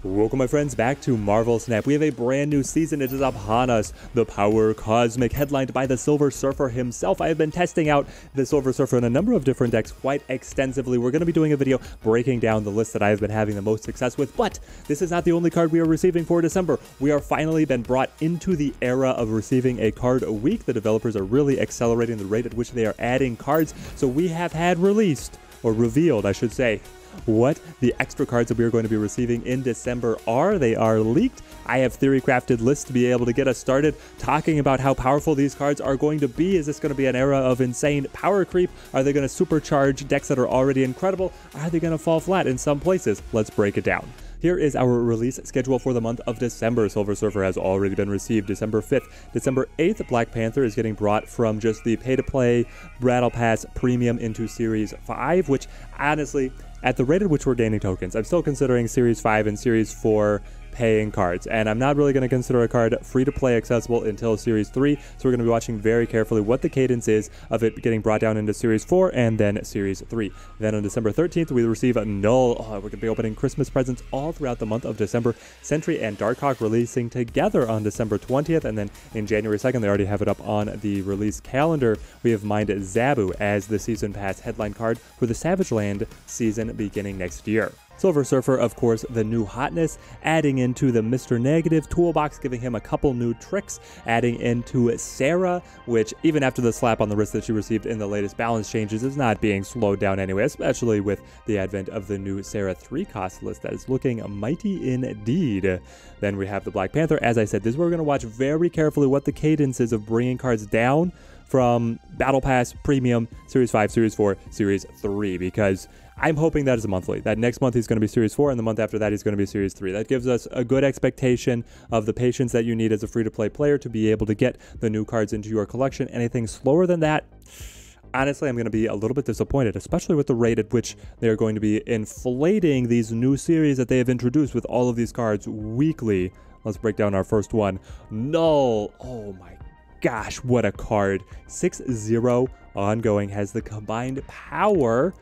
Welcome, my friends, back to Marvel Snap. We have a brand new season. It is upon us. The Power Cosmic, headlined by the Silver Surfer himself. I have been testing out the Silver Surfer in a number of different decks quite extensively. We're going to be doing a video breaking down the list that I have been having the most success with, but this is not the only card we are receiving for December. We are finally been brought into the era of receiving a card a week. The developers are really accelerating the rate at which they are adding cards, so we have had released, or revealed, I should say, what the extra cards that we are going to be receiving in December are. They are leaked. I have theory-crafted lists to be able to get us started talking about how powerful these cards are going to be. Is this going to be an era of insane power creep? Are they going to supercharge decks that are already incredible? Are they going to fall flat in some places? Let's break it down. Here is our release schedule for the month of December. Silver Surfer has already been received December 5th. December 8th, Black Panther is getting brought from just the pay-to-play Battle Pass Premium into Series 5, which honestly, at the rate at which we're gaining tokens, I'm still considering Series 5 and Series 4 paying cards, and I'm not really going to consider a card free-to-play accessible until Series 3, so we're going to be watching very carefully what the cadence is of it getting brought down into Series 4 and then Series 3. Then on December 13th, we receive a Knull. We're going to be opening Christmas presents all throughout the month of December. Sentry and Darkhawk releasing together on December 20th, and then in January 2nd, they already have it up on the release calendar. We have mined Zabu as the Season Pass headline card for the Savage Land season beginning next year. Silver Surfer, of course, the new hotness, adding into the Mr. Negative toolbox, giving him a couple new tricks, adding into Sarah, which even after the slap on the wrist that she received in the latest balance changes is not being slowed down anyway, especially with the advent of the new Sarah 3-cost list that is looking mighty indeed. Then we have the Black Panther. As I said, this is where we're going to watch very carefully what the cadence is of bringing cards down from Battle Pass Premium, Series 5, Series 4, Series 3, because I'm hoping that is a monthly. That next month he's going to be Series 4, and the month after that he's going to be Series 3. That gives us a good expectation of the patience that you need as a free-to-play player to be able to get the new cards into your collection. Anything slower than that, honestly, I'm going to be a little bit disappointed, especially with the rate at which they're going to be inflating these new series that they have introduced with all of these cards weekly. Let's break down our first one. Knull. Oh my gosh, what a card. 6-0 ongoing, has the combined power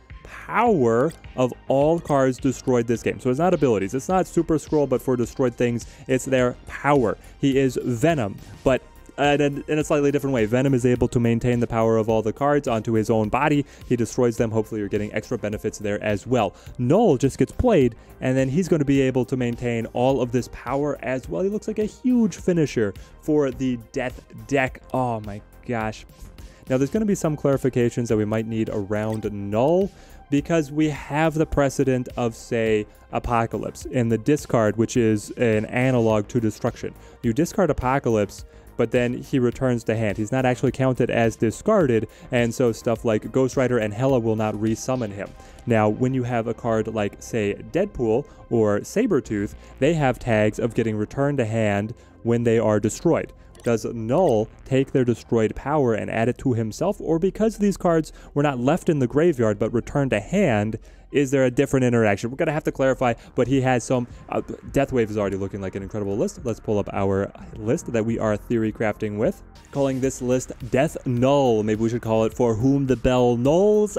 of all cards destroyed this game. So it's not abilities, it's not super scroll, but for destroyed things, it's their power. He is Venom, but in a slightly different way. Venom is able to maintain the power of all the cards onto his own body. He destroys them. Hopefully you're getting extra benefits there as well. Knull just gets played, and then he's going to be able to maintain all of this power as well. He looks like a huge finisher for the Death deck. Oh my gosh. Now there's going to be some clarifications that we might need around Knull, because we have the precedent of, say, Apocalypse in the discard, which is an analog to destruction. You discard Apocalypse, but then he returns to hand. He's not actually counted as discarded, and so stuff like Ghost Rider and Hela will not resummon him. Now, when you have a card like, say, Deadpool or Sabretooth, they have tags of getting returned to hand when they are destroyed. Does Knull take their destroyed power and add it to himself, or because these cards were not left in the graveyard but returned to hand, is there a different interaction? We're going to have to clarify, but he has some... Deathwave is already looking like an incredible list. Let's pull up our list that we are theory crafting with. Calling this list Death Knull. Maybe we should call it For Whom the Bell Knolls.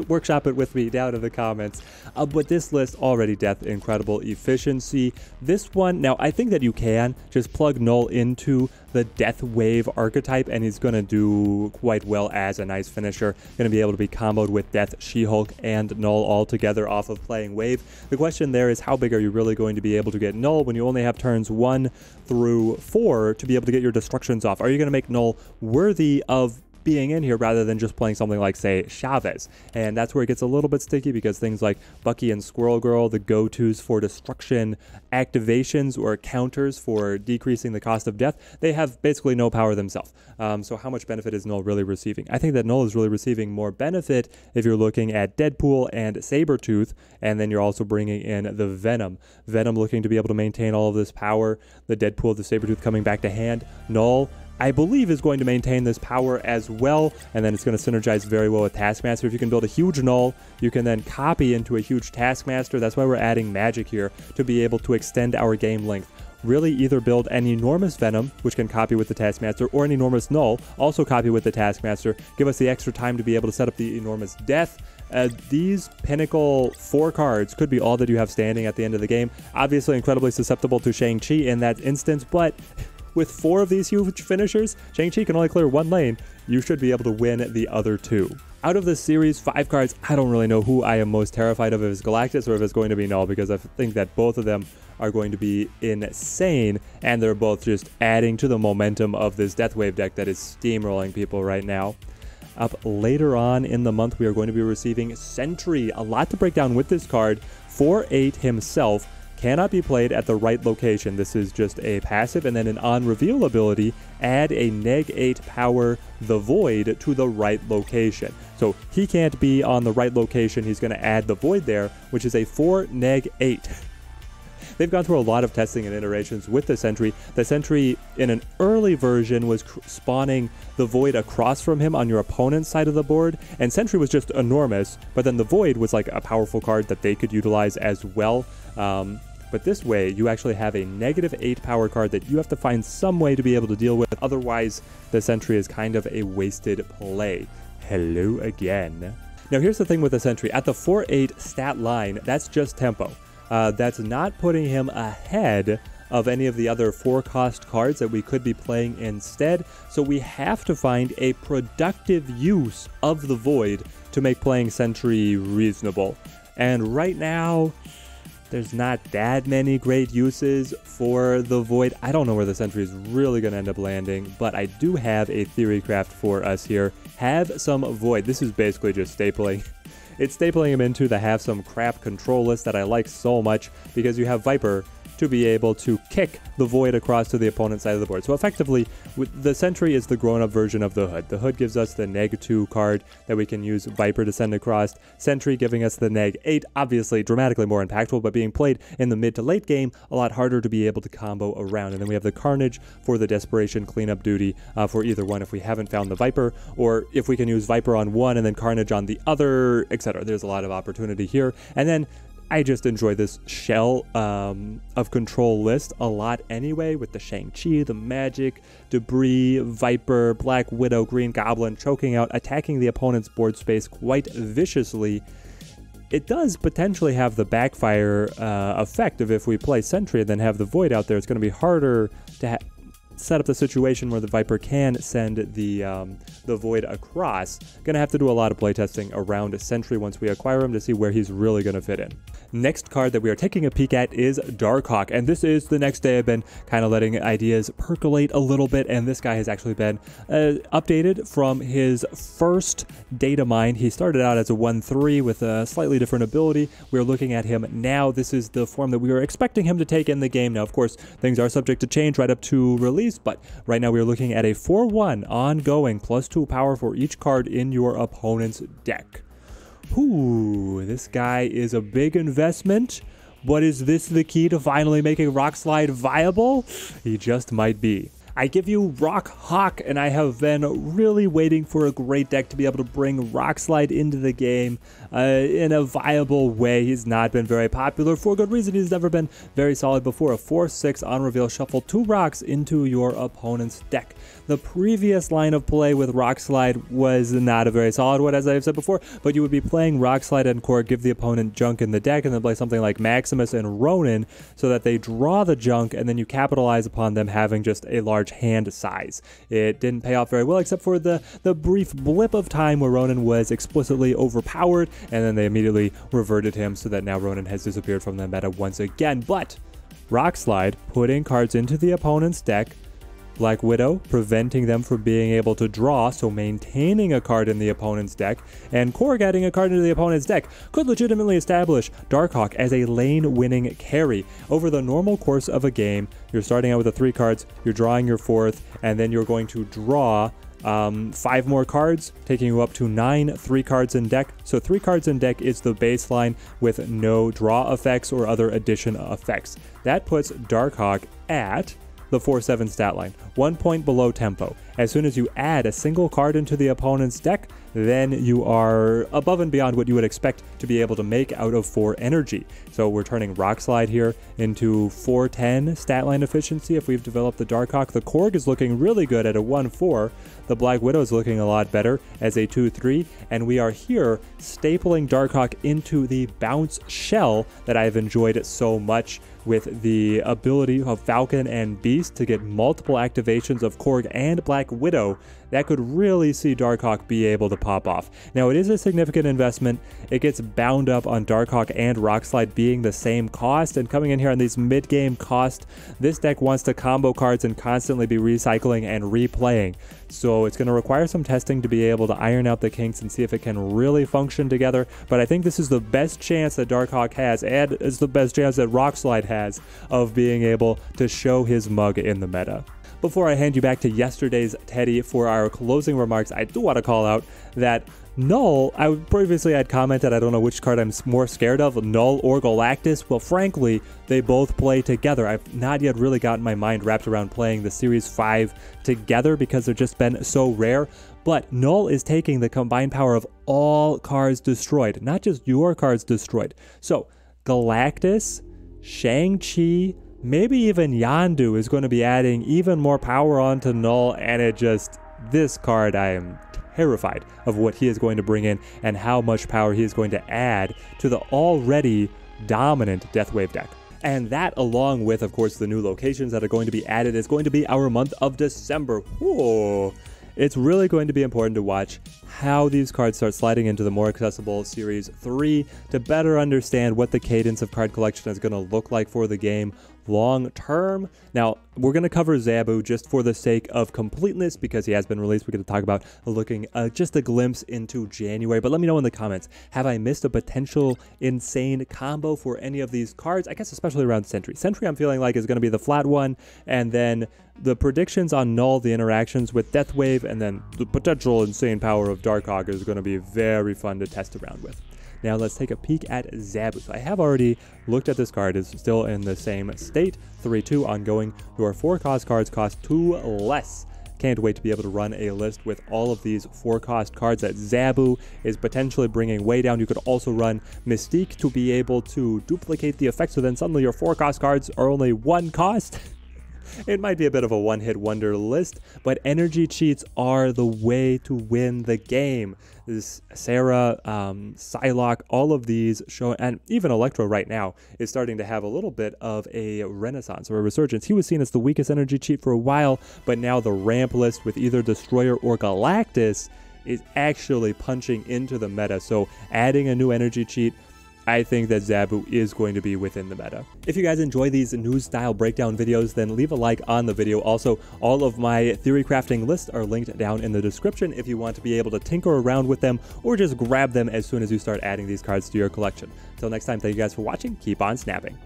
Workshop it with me down in the comments. But this list, already Death, incredible efficiency. This one, now I think that you can just plug Knull into the Death Wave archetype, and he's going to do quite well as a nice finisher. Going to be able to be comboed with Death, She-Hulk, and Knull all together off of playing Wave. The question there is, how big are you really going to be able to get Knull when you only have turns 1 through 4 to be able to get your destructions off? Are you going to make Knull worthy of being in here rather than just playing something like, say, Chavez? And that's where it gets a little bit sticky, because things like Bucky and Squirrel Girl, the go-tos for destruction activations or counters for decreasing the cost of death, they have basically no power themselves. So how much benefit is Knull really receiving? I think that Knull is really receiving more benefit if you're looking at Deadpool and Sabretooth, and then you're also bringing in the Venom. Venom looking to be able to maintain all of this power, the Deadpool, the Sabretooth coming back to hand. Knull, I believe, is going to maintain this power as well, and then it's going to synergize very well with Taskmaster. If you can build a huge Knull, you can then copy into a huge Taskmaster. That's why we're adding magic here, to be able to extend our game length. Really either build an enormous Venom, which can copy with the Taskmaster, or an enormous Knull, also copy with the Taskmaster. Give us the extra time to be able to set up the enormous Death, These pinnacle 4 cards could be all that you have standing at the end of the game. Obviously incredibly susceptible to Shang-Chi in that instance, but with 4 of these huge finishers, Shang-Chi can only clear 1 lane. You should be able to win the other 2. Out of this series, 5 cards, I don't really know who I am most terrified of, if it's Galactus or if it's going to be Knull, because I think that both of them are going to be insane, and they're both just adding to the momentum of this Deathwave deck that is steamrolling people right now. Up later on in the month, we are going to be receiving Sentry. A lot to break down with this card. 4/8 himself, cannot be played at the right location. This is just a passive, and then an on-reveal ability, add a -8 power the Void to the right location. So he can't be on the right location, he's going to add the Void there, which is a 4-8. They've gone through a lot of testing and iterations with the Sentry. The Sentry in an early version was spawning the Void across from him on your opponent's side of the board, and Sentry was just enormous, but then the Void was like a powerful card that they could utilize as well. But this way, you actually have a -8 power card that you have to find some way to be able to deal with. Otherwise, the Sentry is kind of a wasted play. Hello again. Now here's the thing with the Sentry. At the 4/8 stat line, that's just tempo. That's not putting him ahead of any of the other 4-cost cards that we could be playing instead. So we have to find a productive use of the Void to make playing Sentry reasonable. And right now, there's not that many great uses for the Void. I don't know where the Sentry is really going to end up landing, but I do have a theorycraft for us here. Have some Void. This is basically just stapling. It's stapling him into the have some crap control list that I like so much, because you have Viper to be able to kick the Void across to the opponent's side of the board. So effectively, the Sentry is the grown-up version of the Hood. The Hood gives us the -2 card that we can use Viper to send across. Sentry giving us the -8, obviously dramatically more impactful, but being played in the mid to late game, a lot harder to be able to combo around. And then we have the Carnage for the Desperation cleanup duty for either one if we haven't found the Viper, or if we can use Viper on one and then Carnage on the other, etc. There's a lot of opportunity here. And then I just enjoy this shell of control list a lot anyway, with the Shang-Chi, the Magic, Debris, Viper, Black Widow, Green Goblin, choking out, attacking the opponent's board space quite viciously. It does potentially have the backfire effect of if we play Sentry and then have the Void out there, it's going to be harder to set up the situation where the Viper can send the Void across. Gonna have to do a lot of playtesting around Sentry once we acquire him to see where he's really gonna fit in. Next card that we are taking a peek at is Darkhawk, and this is the next day I've been kind of letting ideas percolate a little bit, and this guy has actually been updated from his first data mine. He started out as a 1/3 with a slightly different ability. We're looking at him now. This is the form that we were expecting him to take in the game. Now, of course, things are subject to change right up to release, but right now we are looking at a 4/1 ongoing +2 power for each card in your opponent's deck. Ooh, this guy is a big investment, but is this the key to finally making Rockslide viable? He just might be. I give you Darkhawk, and I have been really waiting for a great deck to be able to bring Rockslide into the game in a viable way. He's not been very popular for good reason. He's never been very solid before. A 4/6 on reveal, shuffle 2 rocks into your opponent's deck. The previous line of play with Rockslide was not a very solid one, as I've said before, but you would be playing Rockslide and core, give the opponent junk in the deck, and then play something like Maximus and Ronin so that they draw the junk, and then you capitalize upon them having just a large hand size. It didn't pay off very well, except for the brief blip of time where Ronin was explicitly overpowered, and then they immediately reverted him so that now Ronin has disappeared from the meta once again. But Rockslide, putting cards into the opponent's deck, Black Widow, preventing them from being able to draw, so maintaining a card in the opponent's deck, and Korg adding a card into the opponent's deck could legitimately establish Darkhawk as a lane-winning carry. Over the normal course of a game, you're starting out with the 3 cards, you're drawing your 4th, and then you're going to draw 5 more cards, taking you up to 9 3 cards in deck. So 3 cards in deck is the baseline with no draw effects or other addition effects. That puts Darkhawk at the 4-7 stat line, 1 point below tempo. As soon as you add a single card into the opponent's deck, then you are above and beyond what you would expect to be able to make out of 4 energy. So we're turning Rockslide here into 410 stat line efficiency if we've developed the Darkhawk. The Korg is looking really good at a 1-4. The Black Widow is looking a lot better as a 2-3. And we are here stapling Darkhawk into the bounce shell that I've enjoyed so much, with the ability of Falcon and Beast to get multiple activations of Korg and Black Widow. That could really see Darkhawk be able to pop off. Now, it is a significant investment. It gets bound up on Darkhawk and Rockslide being the same cost, and coming in here on these mid-game cost, this deck wants to combo cards and constantly be recycling and replaying. So it's going to require some testing to be able to iron out the kinks and see if it can really function together. But I think this is the best chance that Darkhawk has, and it's the best chance that Rockslide has, of being able to show his mug in the meta. Before I hand you back to yesterday's Teddy for our closing remarks, I do want to call out that Knull, I previously had commented, I don't know which card I'm more scared of, Knull or Galactus. Well, frankly, they both play together. I've not yet really gotten my mind wrapped around playing the Series 5 together because they've just been so rare. But Knull is taking the combined power of all cards destroyed, not just your cards destroyed. So, Galactus, Shang-Chi, maybe even Yondu is going to be adding even more power onto Knull, and this card, I am terrified of what he is going to bring in and how much power he is going to add to the already dominant Deathwave deck. And that, along with, of course, the new locations that are going to be added, is going to be our month of December. Whoa. It's really going to be important to watch how these cards start sliding into the more accessible Series 3 to better understand what the cadence of card collection is going to look like for the game long term. Now, we're going to cover Zabu just for the sake of completeness because he has been released. We're going to talk about looking just a glimpse into January. But let me know in the comments, have I missed a potential insane combo for any of these cards? I guess especially around Sentry. Sentry I'm feeling like is going to be the flat one, and then the predictions on Knull, the interactions with Deathwave, and then the potential insane power of Darkhawk is going to be very fun to test around with. Now let's take a peek at Zabu. So I have already looked at this card. It's still in the same state. 3-2 ongoing. Your 4-cost cards cost 2 less. Can't wait to be able to run a list with all of these 4-cost cards that Zabu is potentially bringing way down. You could also run Mystique to be able to duplicate the effect, so then suddenly your 4-cost cards are only 1 cost. It might be a bit of a one-hit wonder list, but energy cheats are the way to win the game. This Sarah, Psylocke, all of these show, and even Electro right now is starting to have a little bit of a renaissance or a resurgence. He was seen as the weakest energy cheat for a while, but now the ramp list with either Destroyer or Galactus is actually punching into the meta. So adding a new energy cheat, I think that Zabu is going to be within the meta. If you guys enjoy these news style breakdown videos, then leave a like on the video. Also, all of my theory crafting lists are linked down in the description if you want to be able to tinker around with them or just grab them as soon as you start adding these cards to your collection. Until next time, thank you guys for watching. Keep on snapping.